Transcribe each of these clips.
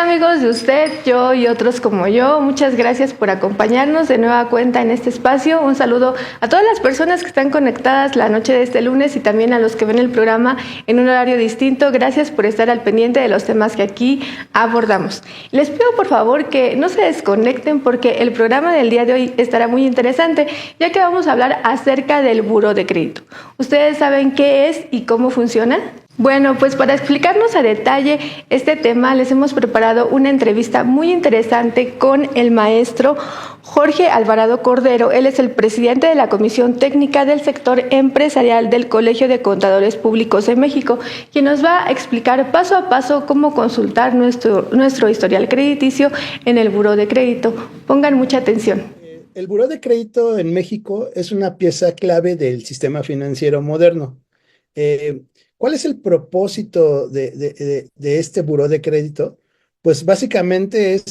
amigos de usted, yo y otros como yo, muchas gracias por acompañarnos de nueva cuenta en este espacio. Un saludo a todas las personas que están conectadas la noche de este lunes y también a los que ven el programa en un horario distinto. Gracias por estar al pendiente de los temas que aquí abordamos. Les pido por favor que no se desconecten porque el programa del día de hoy estará muy interesante, ya que vamos a hablar acerca del buró de crédito. ¿Ustedes saben qué es y cómo funciona? Bueno, pues para explicarnos a detalle este tema, les hemos preparado una entrevista muy interesante con el maestro Jorge Alvarado Cordero. Él es el presidente de la Comisión Técnica del Sector Empresarial del Colegio de Contadores Públicos de México, quien nos va a explicar paso a paso cómo consultar nuestro historial crediticio en el buró de crédito. Pongan mucha atención. El buró de crédito en México es una pieza clave del sistema financiero moderno. Eh, ¿Cuál es el propósito de este buró de crédito? Pues básicamente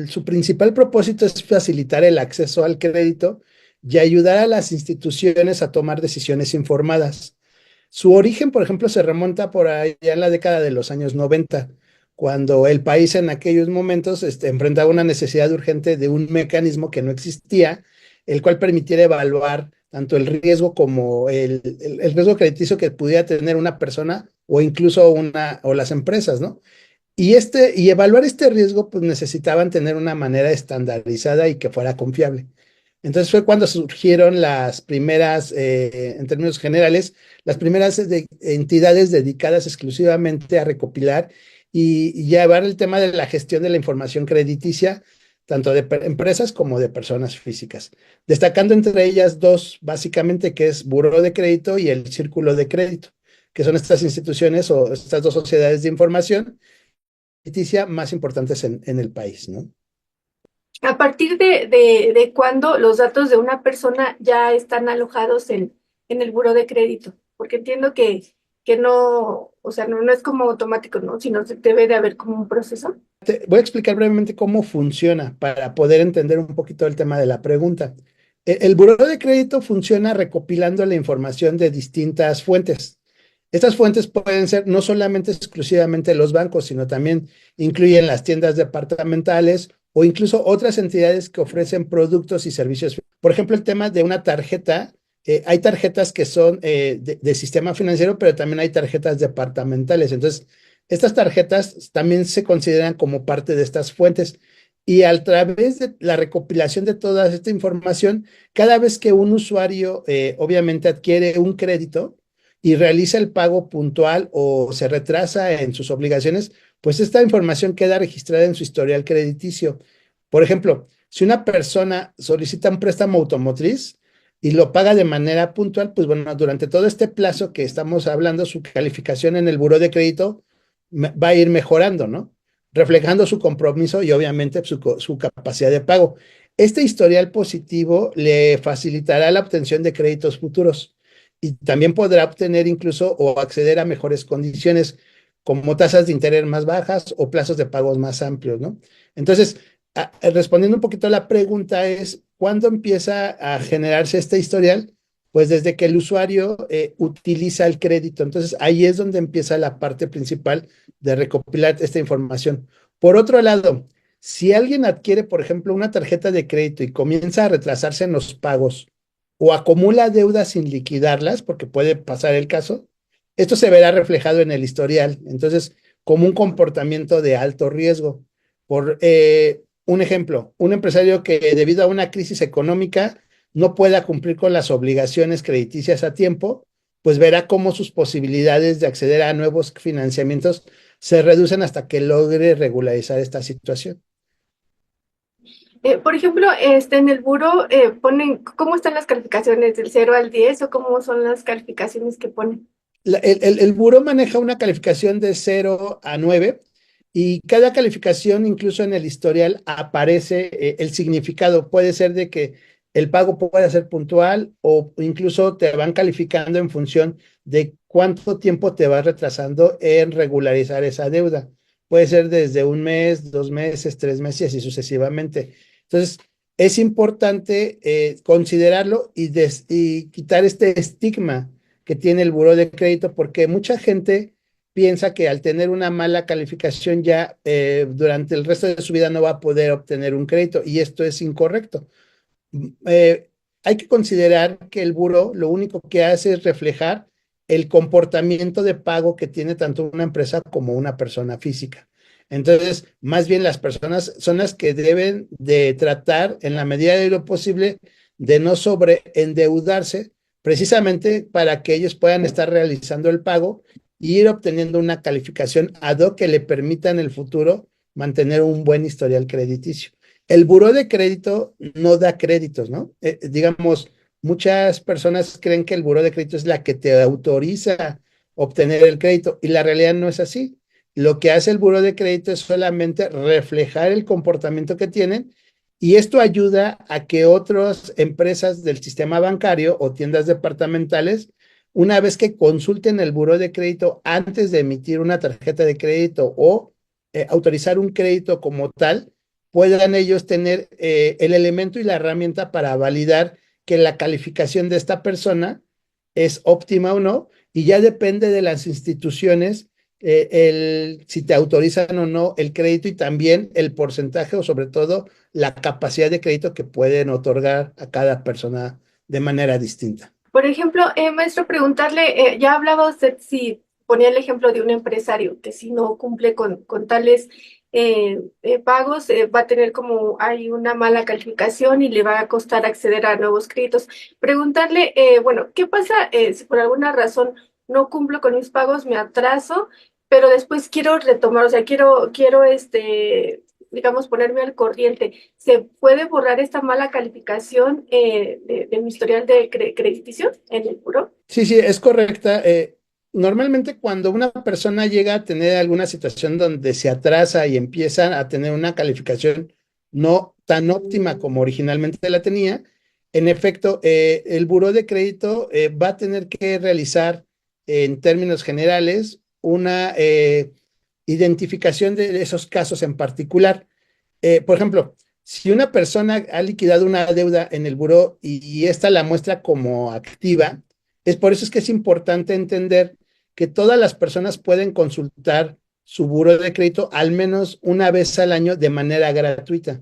su principal propósito es facilitar el acceso al crédito y ayudar a las instituciones a tomar decisiones informadas. Su origen, por ejemplo, se remonta por allá en la década de los años 90, cuando el país en aquellos momentos enfrentaba una necesidad urgente de un mecanismo que no existía, el cual permitiera evaluar tanto el riesgo como el riesgo crediticio que pudiera tener una persona o incluso o las empresas, ¿no? Y evaluar este riesgo, pues necesitaban tener una manera estandarizada y que fuera confiable. Entonces fue cuando surgieron las primeras, en términos generales, las primeras entidades dedicadas exclusivamente a recopilar y llevar el tema de la gestión de la información crediticia, tanto de empresas como de personas físicas, destacando entre ellas dos, básicamente, que es Buró de Crédito y el Círculo de Crédito, que son estas instituciones o estas dos sociedades de información crediticia más importantes en el país, ¿no? ¿A partir de cuándo los datos de una persona ya están alojados en el buró de crédito? Porque entiendo que no, o sea, no es como automático, ¿no? Sino se debe de haber como un proceso. Voy a explicar brevemente cómo funciona para poder entender un poquito el tema de la pregunta. El buró de crédito funciona recopilando la información de distintas fuentes. Estas fuentes pueden ser no solamente exclusivamente los bancos, sino también incluyen las tiendas departamentales o incluso otras entidades que ofrecen productos y servicios. Por ejemplo, el tema de una tarjeta, hay tarjetas que son de sistema financiero, pero también hay tarjetas departamentales. Entonces, estas tarjetas también se consideran como parte de estas fuentes. Y a través de la recopilación de toda esta información, cada vez que un usuario obviamente adquiere un crédito y realiza el pago puntual o se retrasa en sus obligaciones, pues esta información queda registrada en su historial crediticio. Por ejemplo, si una persona solicita un préstamo automotriz y lo paga de manera puntual, pues bueno, durante todo este plazo que estamos hablando, su calificación en el buró de crédito va a ir mejorando, ¿no? Reflejando su compromiso y obviamente su capacidad de pago. Este historial positivo le facilitará la obtención de créditos futuros y también podrá obtener incluso o acceder a mejores condiciones como tasas de interés más bajas o plazos de pagos más amplios, ¿no? Entonces, respondiendo un poquito a la pregunta es, ¿cuándo empieza a generarse este historial? Pues desde que el usuario utiliza el crédito. Entonces, ahí es donde empieza la parte principal de recopilar esta información. Por otro lado, si alguien adquiere, por ejemplo, una tarjeta de crédito y comienza a retrasarse en los pagos o acumula deudas sin liquidarlas, porque puede pasar el caso, esto se verá reflejado en el historial. Entonces, como un comportamiento de alto riesgo. Por un ejemplo, un empresario que debido a una crisis económica no pueda cumplir con las obligaciones crediticias a tiempo, pues verá cómo sus posibilidades de acceder a nuevos financiamientos se reducen hasta que logre regularizar esta situación. Por ejemplo, en el buró ponen cómo están las calificaciones del 0 al 10 o cómo son las calificaciones que ponen. El buró maneja una calificación de 0 a 9 y cada calificación, incluso en el historial, aparece el significado. Puede ser de que el pago pueda ser puntual o incluso te van calificando en función de cuánto tiempo te vas retrasando en regularizar esa deuda. Puede ser desde un mes, 2 meses, 3 meses y así sucesivamente. Entonces, es importante considerarlo y quitar este estigma que tiene el buró de crédito, porque mucha gente piensa que al tener una mala calificación ya durante el resto de su vida no va a poder obtener un crédito y esto es incorrecto. Eh, Hay que considerar que el buró lo único que hace es reflejar el comportamiento de pago que tiene tanto una empresa como una persona física. Entonces, más bien las personas son las que deben de tratar en la medida de lo posible de no sobreendeudarse, precisamente para que ellos puedan estar realizando el pago y ir obteniendo una calificación ad hoc que le permita en el futuro mantener un buen historial crediticio. El buró de crédito no da créditos, ¿no? Digamos, muchas personas creen que el buró de crédito es la que te autoriza obtener el crédito y la realidad no es así. Lo que hace el buró de crédito es solamente reflejar el comportamiento que tienen y esto ayuda a que otras empresas del sistema bancario o tiendas departamentales, una vez que consulten el buró de crédito antes de emitir una tarjeta de crédito o autorizar un crédito como tal, puedan ellos tener el elemento y la herramienta para validar que la calificación de esta persona es óptima o no, y ya depende de las instituciones si te autorizan o no el crédito y también el porcentaje o sobre todo la capacidad de crédito que pueden otorgar a cada persona de manera distinta. Por ejemplo, maestro, preguntarle, ya hablaba usted si ponía el ejemplo de un empresario que si no cumple con tales pagos, va a tener como hay una mala calificación y le va a costar acceder a nuevos créditos. Preguntarle, bueno, ¿qué pasa si por alguna razón no cumplo con mis pagos, me atraso, pero después quiero retomar, o sea, quiero digamos, ponerme al corriente? ¿Se puede borrar esta mala calificación de mi historial de crediticio en el buró? Sí, sí, es correcta. Normalmente cuando una persona llega a tener alguna situación donde se atrasa y empieza a tener una calificación no tan óptima como originalmente la tenía, en efecto, el buró de crédito va a tener que realizar en términos generales una identificación de esos casos en particular. Por ejemplo, si una persona ha liquidado una deuda en el buró y esta la muestra como activa, es por eso es que es importante entender que todas las personas pueden consultar su buró de crédito al menos una vez al año de manera gratuita,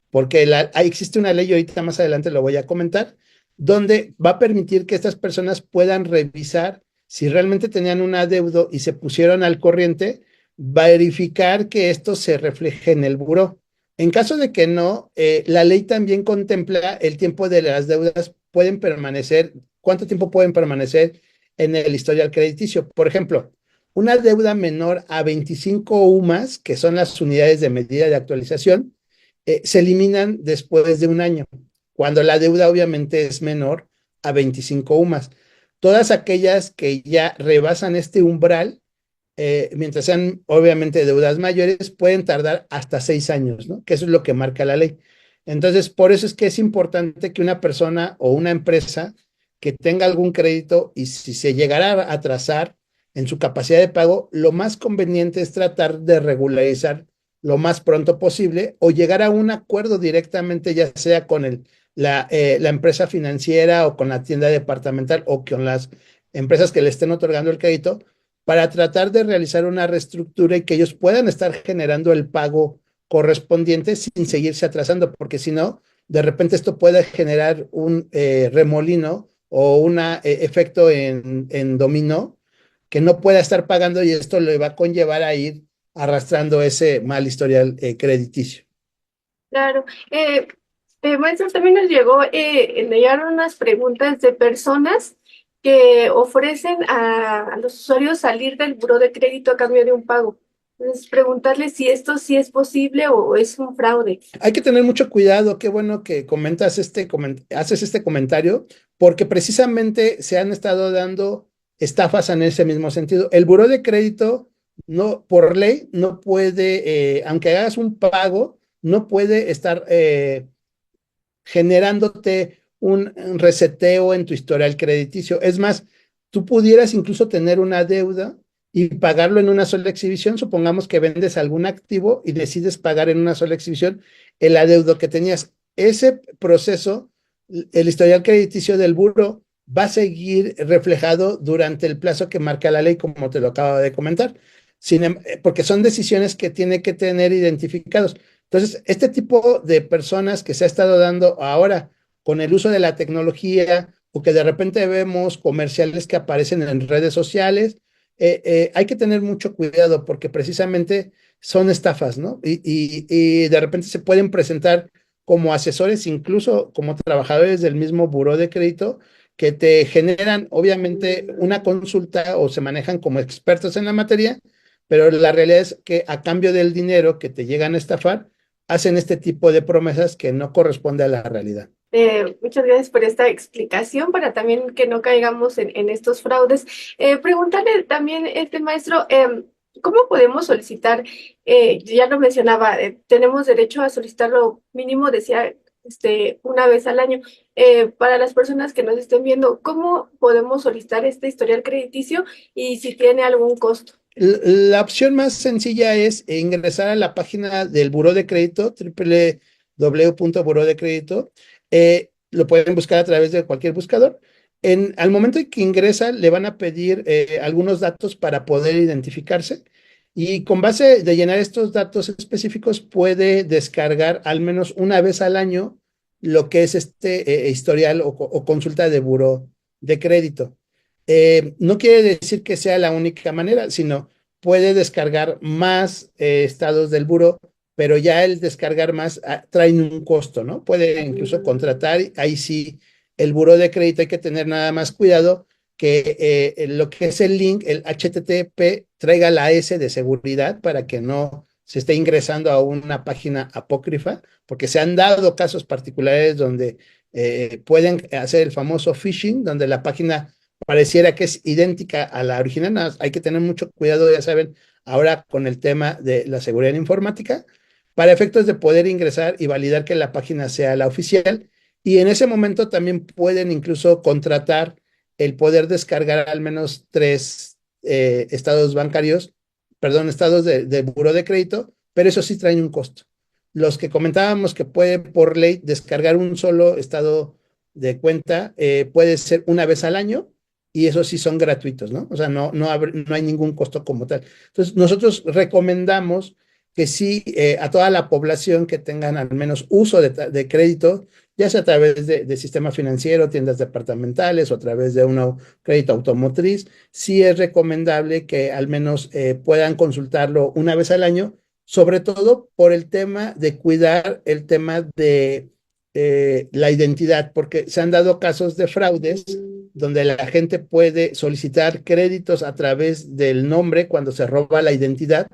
porque existe una ley, ahorita más adelante lo voy a comentar, donde va a permitir que estas personas puedan revisar si realmente tenían un adeudo y se pusieron al corriente, verificar que esto se refleje en el buró. En caso de que no, la ley también contempla el tiempo de las deudas pueden permanecer, cuánto tiempo pueden permanecer en el historial crediticio. Por ejemplo, una deuda menor a 25 UMAS, que son las unidades de medida de actualización, se eliminan después de un año, cuando la deuda obviamente es menor a 25 UMAS. Todas aquellas que ya rebasan este umbral, mientras sean obviamente deudas mayores, pueden tardar hasta 6 años, ¿no? Que eso es lo que marca la ley. Entonces, por eso es que es importante que una persona o una empresa que tenga algún crédito y si se llegara a atrasar en su capacidad de pago, lo más conveniente es tratar de regularizar lo más pronto posible o llegar a un acuerdo directamente, ya sea con la empresa financiera o con la tienda departamental o con las empresas que le estén otorgando el crédito, para tratar de realizar una reestructura y que ellos puedan estar generando el pago correspondiente sin seguirse atrasando, porque si no, de repente esto puede generar un remolino o un efecto en dominó que no pueda estar pagando y esto le va a conllevar a ir arrastrando ese mal historial crediticio. Claro. Maestro, también nos llegaron unas preguntas de personas que ofrecen a los usuarios salir del buró de crédito a cambio de un pago. Entonces, preguntarles si esto sí es posible o es un fraude. Hay que tener mucho cuidado, qué bueno que haces este comentario, porque precisamente se han estado dando estafas en ese mismo sentido. El buró de crédito, no, por ley, no puede, aunque hagas un pago, no puede estar generándote un reseteo en tu historial crediticio. Es más, tú pudieras incluso tener una deuda y pagarlo en una sola exhibición. Supongamos que vendes algún activo y decides pagar en una sola exhibición el adeudo que tenías. Ese proceso, el historial crediticio del buró, va a seguir reflejado durante el plazo que marca la ley, como te lo acabo de comentar. Porque son decisiones que tiene que tener identificados. Entonces, este tipo de personas que se ha estado dando ahora con el uso de la tecnología o que de repente vemos comerciales que aparecen en redes sociales, hay que tener mucho cuidado porque precisamente son estafas, ¿no? Y de repente se pueden presentar como asesores, incluso como trabajadores del mismo buró de crédito, que te generan obviamente una consulta o se manejan como expertos en la materia, pero la realidad es que a cambio del dinero que te llegan a estafar, hacen este tipo de promesas que no corresponde a la realidad. Muchas gracias por esta explicación para también que no caigamos en estos fraudes. Preguntarle también, este maestro, ¿cómo podemos solicitar? Ya lo mencionaba, tenemos derecho a solicitarlo mínimo, decía, una vez al año. Para las personas que nos estén viendo, ¿cómo podemos solicitar este historial crediticio y si tiene algún costo? La opción más sencilla es ingresar a la página del Buró de Crédito, www.buró de crédito. Lo pueden buscar a través de cualquier buscador. Al momento en que ingresa, le van a pedir algunos datos para poder identificarse. Y con base de llenar estos datos específicos, puede descargar al menos una vez al año lo que es este historial o consulta de buró de crédito. No quiere decir que sea la única manera, sino puede descargar más estados del buro, pero ya el descargar más trae un costo, ¿no? Puede incluso contratar, ahí sí, el buro de crédito hay que tener nada más cuidado que lo que es el link, el HTTP, traiga la S de seguridad para que no se esté ingresando a una página apócrifa, porque se han dado casos particulares donde pueden hacer el famoso phishing, donde la página pareciera que es idéntica a la original. Hay que tener mucho cuidado, ya saben, ahora con el tema de la seguridad informática, para efectos de poder ingresar y validar que la página sea la oficial. Y en ese momento también pueden incluso contratar el poder descargar al menos tres estados bancarios, perdón, estados de buro de crédito, pero eso sí trae un costo. Los que comentábamos que pueden por ley descargar un solo estado de cuenta, puede ser una vez al año, y esos sí son gratuitos, ¿no? O sea, no hay ningún costo como tal. Entonces, nosotros recomendamos que sí, a toda la población que tengan al menos uso de crédito, ya sea a través de sistema financiero, tiendas departamentales o a través de un crédito automotriz, sí es recomendable que al menos puedan consultarlo una vez al año, sobre todo por el tema de cuidar el tema de la identidad, porque se han dado casos de fraudes donde la gente puede solicitar créditos a través del nombre cuando se roba la identidad,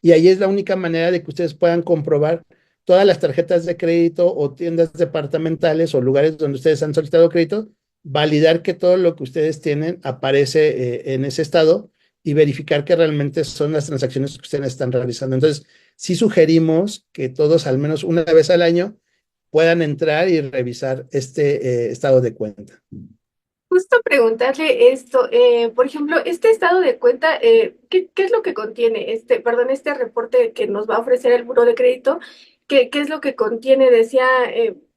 y ahí es la única manera de que ustedes puedan comprobar todas las tarjetas de crédito o tiendas departamentales o lugares donde ustedes han solicitado crédito, validar que todo lo que ustedes tienen aparece en ese estado y verificar que realmente son las transacciones que ustedes están realizando. Entonces, sí sugerimos que todos al menos una vez al año puedan entrar y revisar este estado de cuenta. Justo preguntarle esto, por ejemplo, este estado de cuenta, ¿qué es lo que contiene perdón, este reporte que nos va a ofrecer el Buró de Crédito? ¿Qué es lo que contiene? Decía,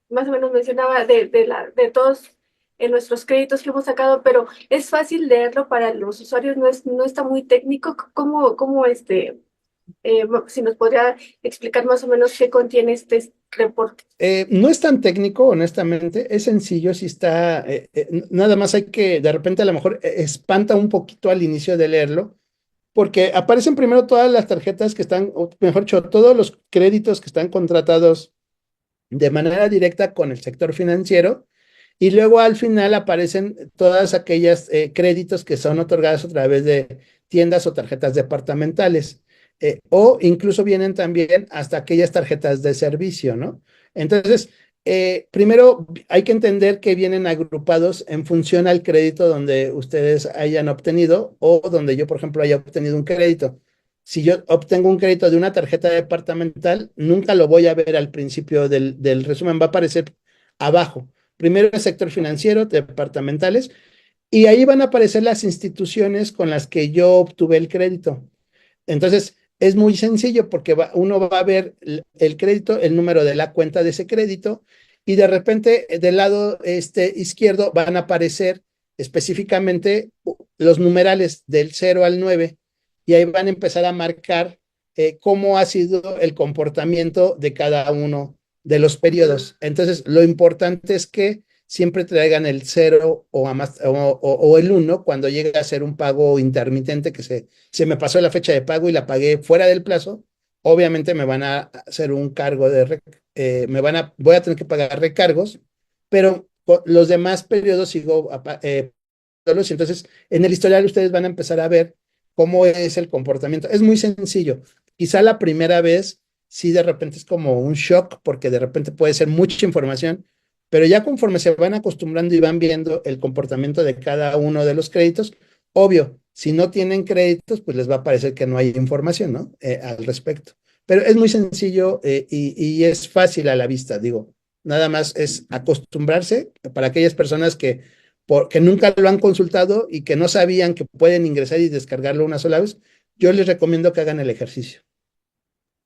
más o menos mencionaba de todos nuestros créditos que hemos sacado, pero es fácil leerlo para los usuarios, no está muy técnico. Si nos podría explicar más o menos qué contiene este reporte. No es tan técnico, honestamente, es sencillo, si está, nada más hay que, de repente a lo mejor espanta un poquito al inicio de leerlo, porque aparecen primero todas las tarjetas que están, o mejor dicho, todos los créditos que están contratados de manera directa con el sector financiero, y luego al final aparecen todas aquellas créditos que son otorgados a través de tiendas o tarjetas departamentales, o incluso vienen también hasta aquellas tarjetas de servicio, ¿no? Entonces, primero hay que entender que vienen agrupados en función al crédito donde ustedes hayan obtenido o donde yo, por ejemplo, haya obtenido un crédito. Si yo obtengo un crédito de una tarjeta departamental, nunca lo voy a ver al principio del resumen, va a aparecer abajo. Primero el sector financiero, departamentales, y ahí van a aparecer las instituciones con las que yo obtuve el crédito. Entonces, es muy sencillo porque uno va a ver el crédito, el número de la cuenta de ese crédito, y de repente del lado izquierdo van a aparecer específicamente los numerales del 0 al 9 y ahí van a empezar a marcar cómo ha sido el comportamiento de cada uno de los periodos. Entonces, lo importante es que siempre traigan el 0 o el 1 cuando llega a ser un pago intermitente que se me pasó la fecha de pago y la pagué fuera del plazo. Obviamente me van a hacer un cargo voy a tener que pagar recargos, pero los demás periodos sigo entonces en el historial ustedes van a empezar a ver cómo es el comportamiento. Es muy sencillo. Quizá la primera vez sí de repente es como un shock porque de repente puede ser mucha información, pero ya conforme se van acostumbrando y van viendo el comportamiento de cada uno de los créditos, obvio, si no tienen créditos, pues les va a parecer que no hay información, ¿no? Al respecto. Pero es muy sencillo y es fácil a la vista, digo. Nada más es acostumbrarse para aquellas personas que nunca lo han consultado y que no sabían que pueden ingresar y descargarlo una sola vez. Yo les recomiendo que hagan el ejercicio.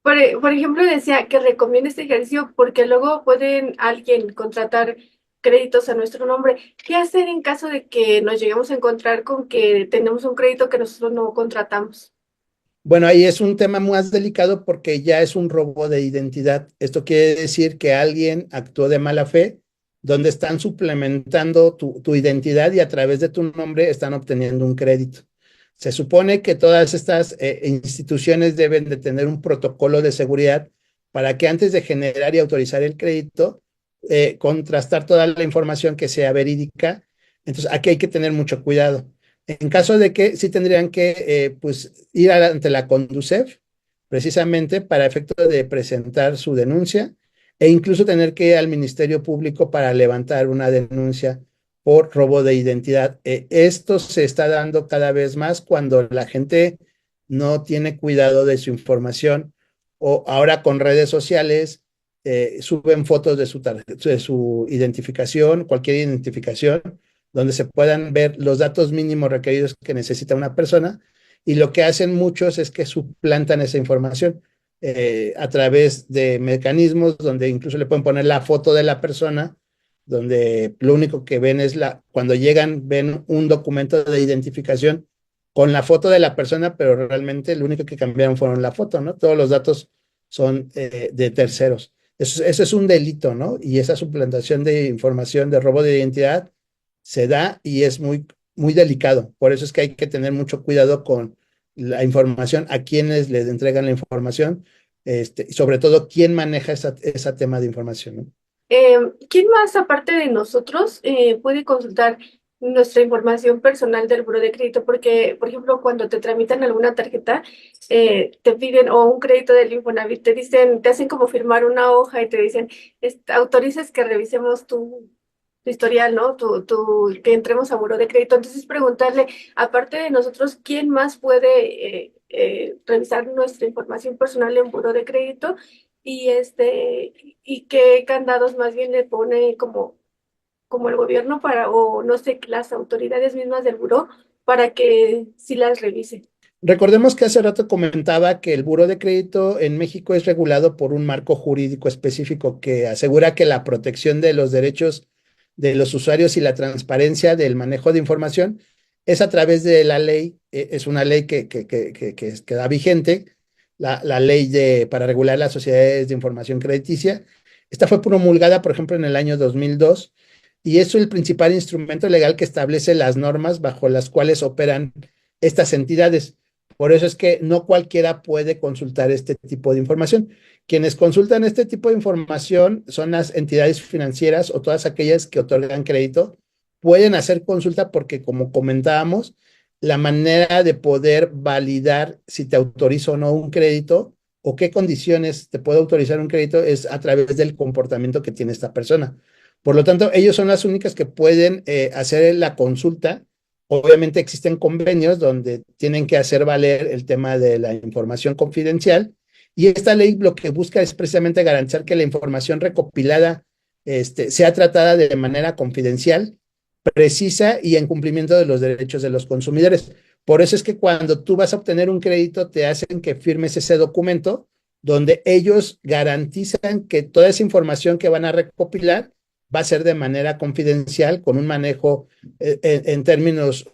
Por ejemplo, decía que recomienda este ejercicio porque luego pueden alguien contratar créditos a nuestro nombre. ¿Qué hacer en caso de que nos lleguemos a encontrar con que tenemos un crédito que nosotros no contratamos? Bueno, ahí es un tema más delicado porque ya es un robo de identidad. Esto quiere decir que alguien actuó de mala fe, donde están suplementando tu identidad y a través de tu nombre están obteniendo un crédito. Se supone que todas estas instituciones deben de tener un protocolo de seguridad para que antes de generar y autorizar el crédito, contrastar toda la información que sea verídica. Entonces, aquí hay que tener mucho cuidado. En caso de que sí tendrían que pues, ir ante la Conducef, precisamente para efecto de presentar su denuncia e incluso tener que ir al Ministerio Público para levantar una denuncia por robo de identidad. Esto se está dando cada vez más cuando la gente no tiene cuidado de su información o ahora con redes sociales suben fotos de su identificación, cualquier identificación donde se puedan ver los datos mínimos requeridos que necesita una persona, y lo que hacen muchos es que suplantan esa información a través de mecanismos donde incluso le pueden poner la foto de la persona, donde lo único que ven es cuando llegan ven un documento de identificación con la foto de la persona, pero realmente lo único que cambiaron fueron la foto, ¿no? Todos los datos son de terceros. Eso es un delito, ¿no? Y esa suplantación de información de robo de identidad se da y es muy, muy delicado. Por eso es que hay que tener mucho cuidado con la información, a quienes les entregan la información, y sobre todo quién maneja ese tema de información, ¿no? ¿Quién más, aparte de nosotros, puede consultar nuestra información personal del buro de crédito? Porque, por ejemplo, cuando te tramitan alguna tarjeta, te piden, o un crédito del Infonavit, te dicen, te hacen como firmar una hoja y te dicen, autorizas que revisemos tu historial, ¿no? Que entremos a buro de crédito. Entonces, preguntarle, aparte de nosotros, ¿quién más puede revisar nuestra información personal en buro de crédito? Y y qué candados más bien le pone como el gobierno o no sé, las autoridades mismas del buró para que sí las revisen. Recordemos que hace rato comentaba que el Buró de Crédito en México es regulado por un marco jurídico específico que asegura que la protección de los derechos de los usuarios y la transparencia del manejo de información es a través de la ley, es una ley que da vigente, la ley para regular las sociedades de información crediticia. Esta fue promulgada, por ejemplo, en el año 2002 y es el principal instrumento legal que establece las normas bajo las cuales operan estas entidades. Por eso es que no cualquiera puede consultar este tipo de información. Quienes consultan este tipo de información son las entidades financieras o todas aquellas que otorgan crédito. Pueden hacer consulta porque, como comentábamos, la manera de poder validar si te autoriza o no un crédito o qué condiciones te puede autorizar un crédito es a través del comportamiento que tiene esta persona. Por lo tanto, ellos son las únicas que pueden hacer la consulta. Obviamente existen convenios donde tienen que hacer valer el tema de la información confidencial y esta ley lo que busca es precisamente garantizar que la información recopilada sea tratada de manera confidencial, precisa y en cumplimiento de los derechos de los consumidores. Por eso es que cuando tú vas a obtener un crédito te hacen que firmes ese documento donde ellos garantizan que toda esa información que van a recopilar va a ser de manera confidencial, con un manejo en términos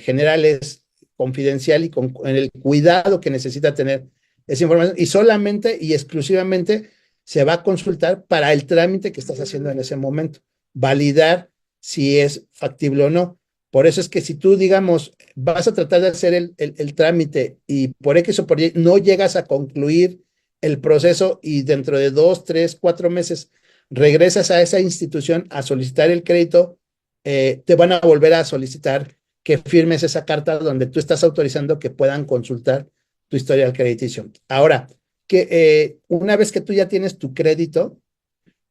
generales confidencial y con el cuidado que necesita tener esa información y solamente y exclusivamente se va a consultar para el trámite que estás haciendo en ese momento, validar si es factible o no. Por eso es que si tú, digamos, vas a tratar de hacer el trámite y por X o por Y no llegas a concluir el proceso y dentro de 2, 3, 4 meses regresas a esa institución a solicitar el crédito, te van a volver a solicitar que firmes esa carta donde tú estás autorizando que puedan consultar tu historial crediticio. Ahora, que una vez que tú ya tienes tu crédito,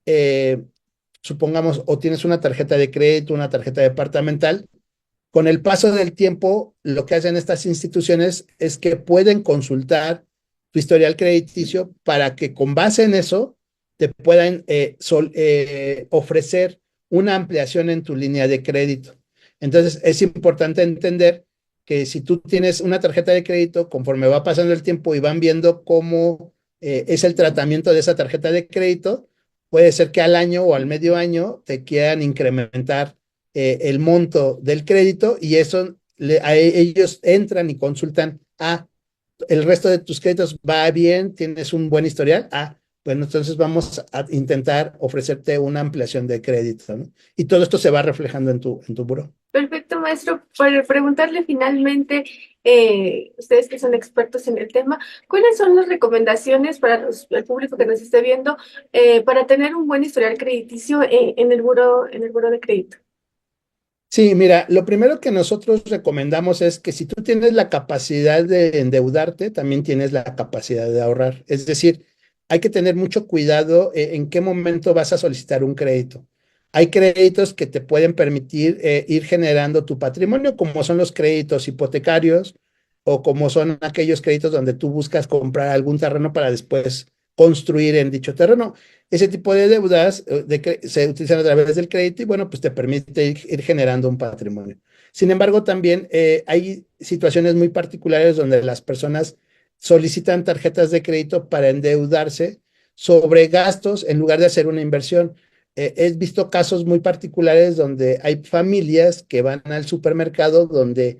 eh, supongamos, o tienes una tarjeta de crédito, una tarjeta departamental, con el paso del tiempo, lo que hacen estas instituciones es que pueden consultar tu historial crediticio para que con base en eso te puedan ofrecer una ampliación en tu línea de crédito. Entonces, es importante entender que si tú tienes una tarjeta de crédito, conforme va pasando el tiempo y van viendo cómo es el tratamiento de esa tarjeta de crédito, puede ser que al año o al medio año te quieran incrementar el monto del crédito y eso ellos entran y consultan, el resto de tus créditos va bien, tienes un buen historial, bueno, entonces vamos a intentar ofrecerte una ampliación de crédito, ¿no? Y todo esto se va reflejando en tu buró. Perfecto, maestro. Para preguntarle finalmente, ustedes que son expertos en el tema, ¿cuáles son las recomendaciones para el público que nos esté viendo para tener un buen historial crediticio en el buro de crédito? Sí, mira, lo primero que nosotros recomendamos es que si tú tienes la capacidad de endeudarte, también tienes la capacidad de ahorrar. Es decir, hay que tener mucho cuidado en qué momento vas a solicitar un crédito. Hay créditos que te pueden permitir ir generando tu patrimonio, como son los créditos hipotecarios o como son aquellos créditos donde tú buscas comprar algún terreno para después construir en dicho terreno. Ese tipo de deudas se utilizan a través del crédito y bueno, pues te permite ir generando un patrimonio. Sin embargo, también hay situaciones muy particulares donde las personas solicitan tarjetas de crédito para endeudarse sobre gastos en lugar de hacer una inversión. He visto casos muy particulares donde hay familias que van al supermercado donde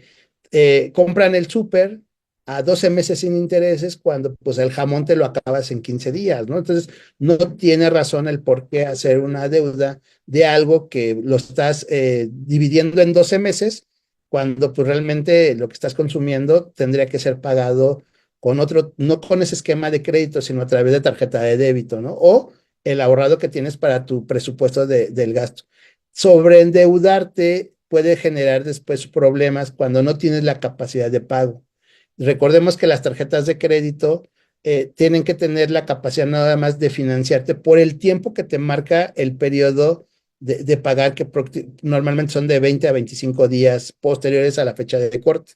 compran el súper a 12 meses sin intereses cuando pues el jamón te lo acabas en 15 días, ¿no? Entonces, no tiene razón el por qué hacer una deuda de algo que lo estás dividiendo en 12 meses cuando pues realmente lo que estás consumiendo tendría que ser pagado con otro, no con ese esquema de crédito, sino a través de tarjeta de débito, ¿no? O el ahorrado que tienes para tu presupuesto del gasto. Sobreendeudarte puede generar después problemas cuando no tienes la capacidad de pago. Recordemos que las tarjetas de crédito tienen que tener la capacidad nada más de financiarte por el tiempo que te marca el periodo de pagar, que normalmente son de 20 a 25 días posteriores a la fecha de corte.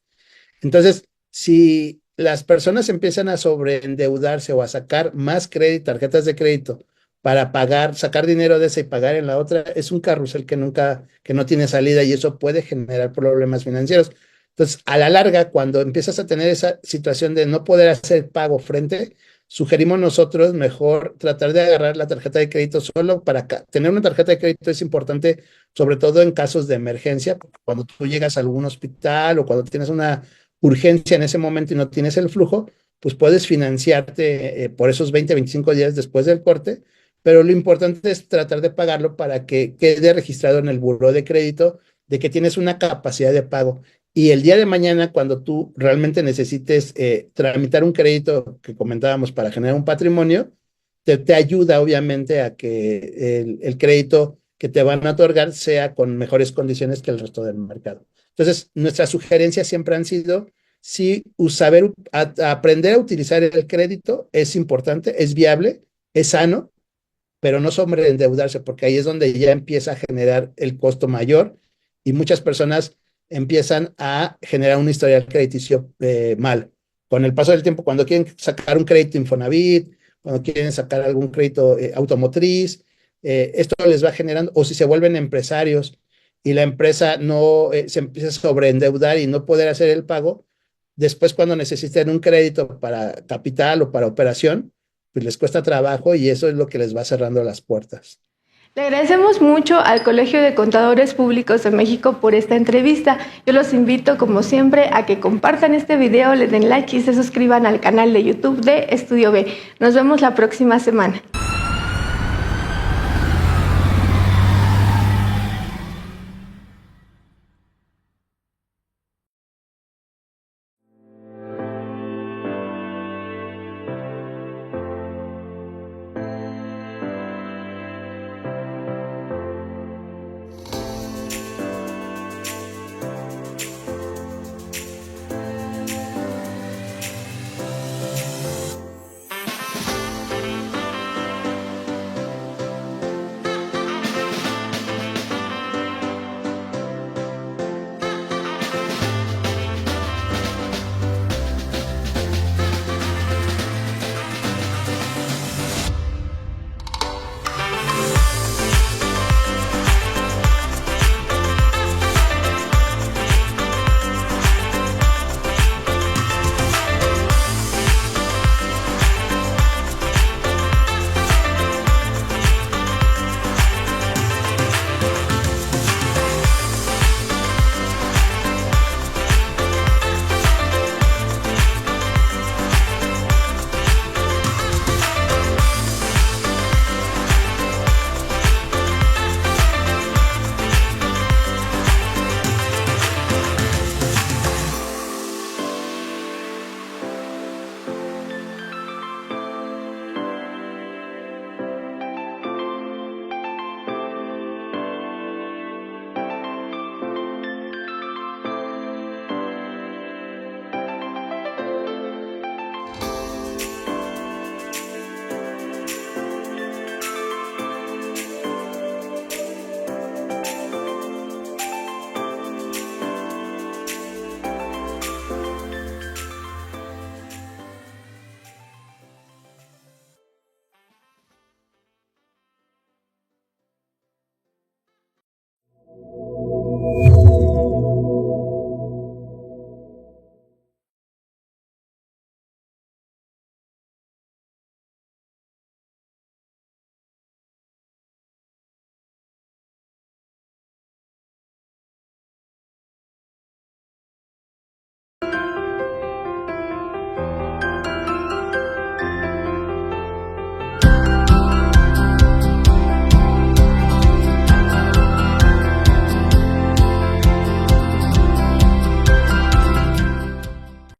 Entonces, si las personas empiezan a sobreendeudarse o a sacar más crédito, tarjetas de crédito para pagar, sacar dinero de esa y pagar en la otra, es un carrusel que no tiene salida y eso puede generar problemas financieros. Entonces, a la larga, cuando empiezas a tener esa situación de no poder hacer pago frente, sugerimos nosotros mejor tratar de agarrar la tarjeta de crédito solo para tener una tarjeta de crédito es importante, sobre todo en casos de emergencia, cuando tú llegas a algún hospital o cuando tienes una urgencia en ese momento y no tienes el flujo, pues puedes financiarte por esos 20, 25 días después del corte, pero lo importante es tratar de pagarlo para que quede registrado en el buró de crédito de que tienes una capacidad de pago. Y el día de mañana, cuando tú realmente necesites tramitar un crédito que comentábamos para generar un patrimonio, te ayuda obviamente a que el crédito que te van a otorgar sea con mejores condiciones que el resto del mercado. Entonces, nuestras sugerencias siempre han sido, sí, aprender a utilizar el crédito es importante, es viable, es sano, pero no sobreendeudarse, porque ahí es donde ya empieza a generar el costo mayor y muchas personas empiezan a generar un historial crediticio mal. Con el paso del tiempo, cuando quieren sacar un crédito Infonavit, cuando quieren sacar algún crédito automotriz, esto les va generando, o si se vuelven empresarios y la empresa no se empieza a sobreendeudar y no poder hacer el pago, después cuando necesiten un crédito para capital o para operación, pues les cuesta trabajo y eso es lo que les va cerrando las puertas. Le agradecemos mucho al Colegio de Contadores Públicos de México por esta entrevista. Yo los invito, como siempre, a que compartan este video, le den like y se suscriban al canal de YouTube de Estudio B. Nos vemos la próxima semana.